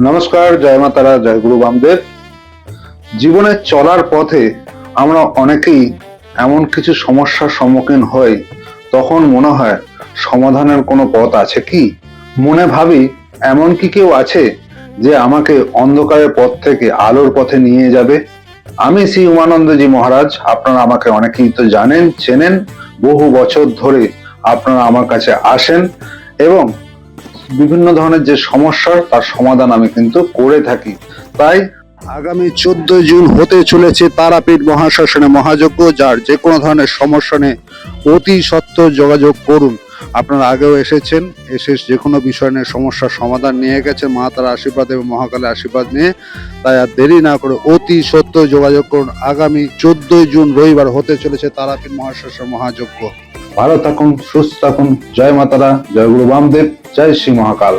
নমস্কার, জয় মা তারা, জয় গুরু বামদেব। জীবনে চলার পথে আমরা অনেকেই এমন কিছু সমস্যার সম্মুখীন হই, তখন মনে হয় সমাধানের কোনো পথ আছে কি। মনে ভাবি এমন কি কেউ আছে যে আমাকে অন্ধকারের পথ থেকে আলোর পথে নিয়ে যাবে। আমি শ্রী উমানন্দজি মহারাজ। আপনারা আমাকে অনেকেই তো জানেন, চেনেন। বহু বছর ধরে আপনারা আমার কাছে আসেন এবং বিভিন্ন ধরনের যে সমস্যা তার সমাধান আমি কিন্তু করে থাকি। তাই আগামী 14 জুন হতে চলেছে তারাপীঠ মহাশ্মশানে মহাযজ্ঞ। যার যে কোনো ধরনের সমস্যা নিয়ে অতি সত্বর যোগাযোগ করুন। আপনারা আগেও এসেছেন, এসে যে কোনো বিষয় নিয়ে সমস্যার সমাধান নিয়ে গেছেন মা তার আশীর্বাদ এবং মহাকালের আশীর্বাদ নিয়ে। তাই আর দেরি না করে অতি সত্বর যোগাযোগ করুন। আগামী 14 জুন রবিবার হতে চলেছে তারাপীঠ মহাশ্মশান মহাযজ্ঞ। ভালো থাকুন, সুস্থ থাকুন। জয় মা তারা, জয় গুরু বামদেব, জয় শ্রী মহাকাল।